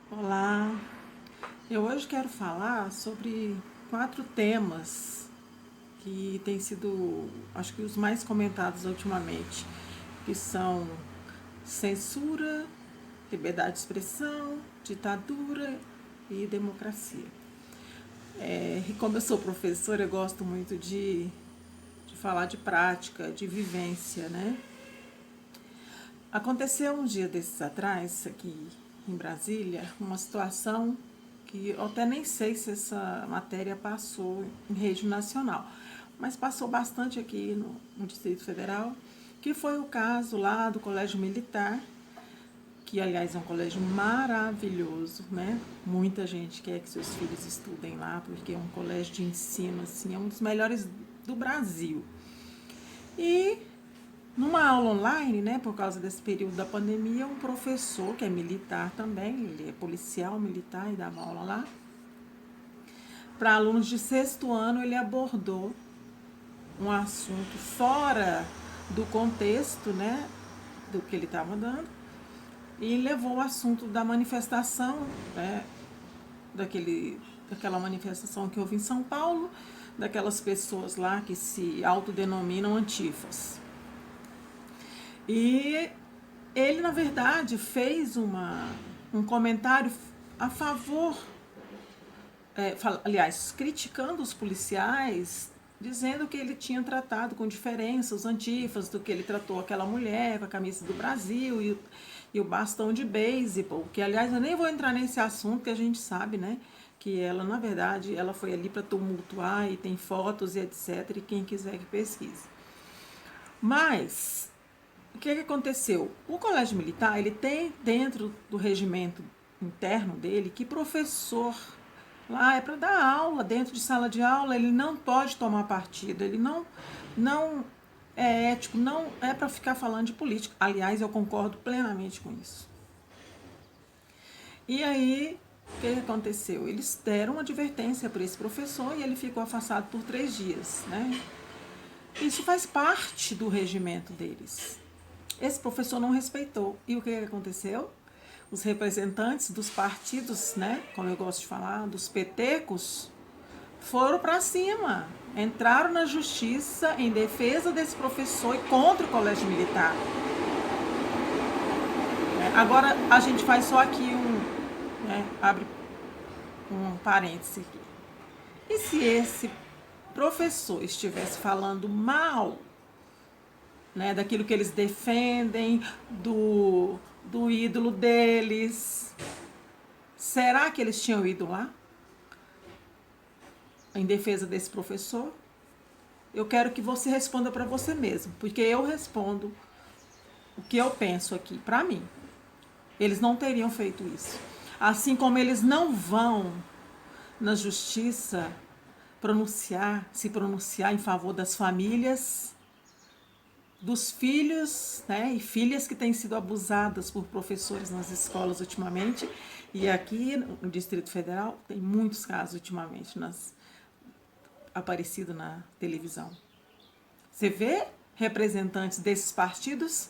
Olá, eu hoje quero falar sobre 4 temas que têm sido, acho que os mais comentados ultimamente, que são censura, liberdade de expressão, ditadura e democracia. E como eu sou professora, eu gosto muito de falar de prática, de vivência, né? Aconteceu um dia desses atrás, aqui em Brasília, uma situação que eu até nem sei se essa matéria passou em rede nacional, mas passou bastante aqui no Distrito Federal, que foi o caso lá do Colégio Militar, que aliás é um colégio maravilhoso, né? Muita gente quer que seus filhos estudem lá, porque é um colégio de ensino, assim, é um dos melhores do Brasil. E numa aula online, né, por causa desse período da pandemia, um professor que é militar também, ele é policial militar e dava aula lá, para alunos de sexto ano, ele abordou um assunto fora do contexto, né, do que ele estava dando, e levou o assunto da manifestação, né, daquela manifestação que houve em São Paulo, daquelas pessoas lá que se autodenominam antifas. E ele, na verdade, fez um comentário a favor, aliás, criticando os policiais, dizendo que ele tinha tratado com diferença os antifas do que ele tratou aquela mulher com a camisa do Brasil e o bastão de beisebol, que, aliás, eu nem vou entrar nesse assunto, que a gente sabe, né, que ela, na verdade, ela foi ali para tumultuar e tem fotos e etc, e quem quiser que pesquise. Mas o que aconteceu? O colégio militar, ele tem dentro do regimento interno dele que professor lá é para dar aula, dentro de sala de aula, ele não pode tomar partido, ele não é ético, não é para ficar falando de política. Aliás, eu concordo plenamente com isso. E aí, o que aconteceu? Eles deram uma advertência para esse professor e ele ficou afastado por 3 dias, né? Isso faz parte do regimento deles. Esse professor não respeitou. E o que aconteceu? Os representantes dos partidos, né, como eu gosto de falar, dos petecos, foram para cima. Entraram na justiça em defesa desse professor e contra o colégio militar. Agora a gente faz só aqui abre um parêntese aqui. E se esse professor estivesse falando mal, né, daquilo que eles defendem, do ídolo deles, será que eles tinham ido lá em defesa desse professor? Eu quero que você responda para você mesmo, porque eu respondo o que eu penso aqui para mim. Eles não teriam feito isso. Assim como eles não vão na justiça se pronunciar em favor das famílias, dos filhos, né, e filhas que têm sido abusadas por professores nas escolas ultimamente. E aqui no Distrito Federal tem muitos casos ultimamente aparecido na televisão. Você vê representantes desses partidos?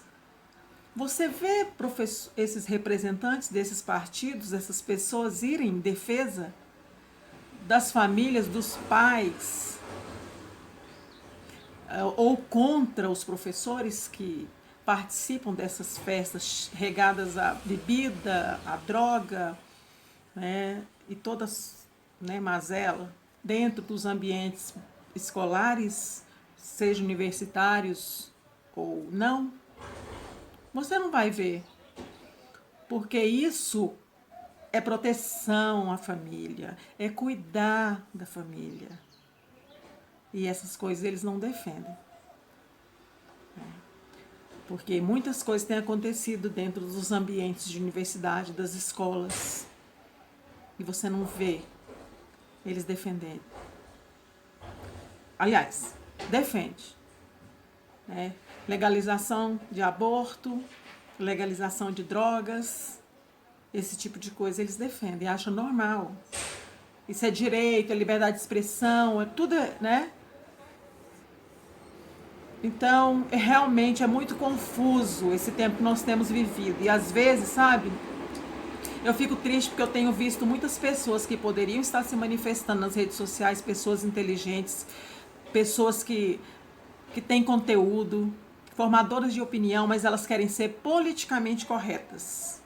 Você vê esses representantes desses partidos, essas pessoas irem em defesa das famílias, dos pais, ou contra os professores que participam dessas festas regadas à bebida, à droga, né, e todas, né, mazela, dentro dos ambientes escolares, seja universitários ou não? Você não vai ver, porque isso é proteção à família, é cuidar da família. E essas coisas eles não defendem. Porque muitas coisas têm acontecido dentro dos ambientes de universidade, das escolas, e você não vê eles defendendo. Aliás, defende, né? Legalização de aborto, legalização de drogas, esse tipo de coisa eles defendem, acham normal. Isso é direito, é liberdade de expressão, é tudo, né? Então, realmente é muito confuso esse tempo que nós temos vivido. E às vezes, sabe, Eu fico triste porque eu tenho visto muitas pessoas que poderiam estar se manifestando nas redes sociais, pessoas inteligentes, pessoas que têm conteúdo, formadoras de opinião, mas elas querem ser politicamente corretas.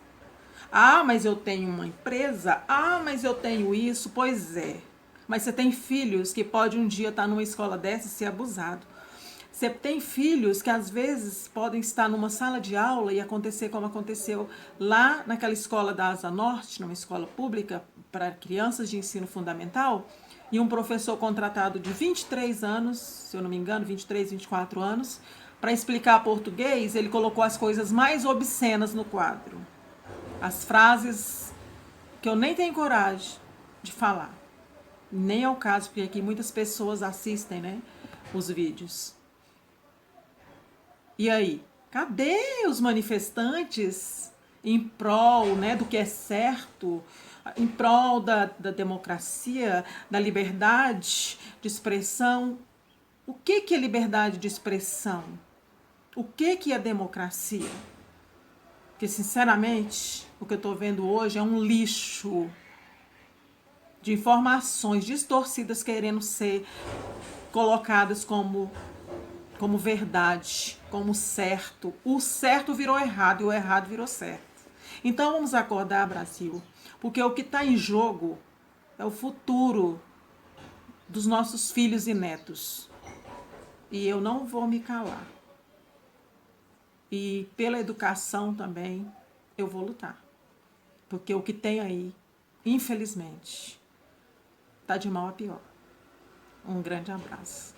Ah, mas eu tenho uma empresa. Ah, mas eu tenho isso. Pois é. Mas você tem filhos que pode um dia estar numa escola dessa e ser abusado. Você tem filhos que às vezes podem estar numa sala de aula e acontecer como aconteceu lá naquela escola da Asa Norte, numa escola pública para crianças de ensino fundamental, e um professor contratado de 23 anos, se eu não me engano, 23, 24 anos, para explicar português, ele colocou as coisas mais obscenas no quadro. As frases que eu nem tenho coragem de falar. Nem é o caso, porque aqui muitas pessoas assistem, né, os vídeos. E aí? Cadê os manifestantes em prol, né, do que é certo, em prol da democracia, da liberdade de expressão? O que é liberdade de expressão? O que é democracia? Porque, sinceramente, o que eu estou vendo hoje é um lixo de informações distorcidas querendo ser colocadas como verdade, como certo. O certo virou errado e o errado virou certo. Então vamos acordar, Brasil, porque o que está em jogo é o futuro dos nossos filhos e netos. E eu não vou me calar. E pela educação também eu vou lutar. Porque o que tem aí, infelizmente, está de mal a pior. Um grande abraço.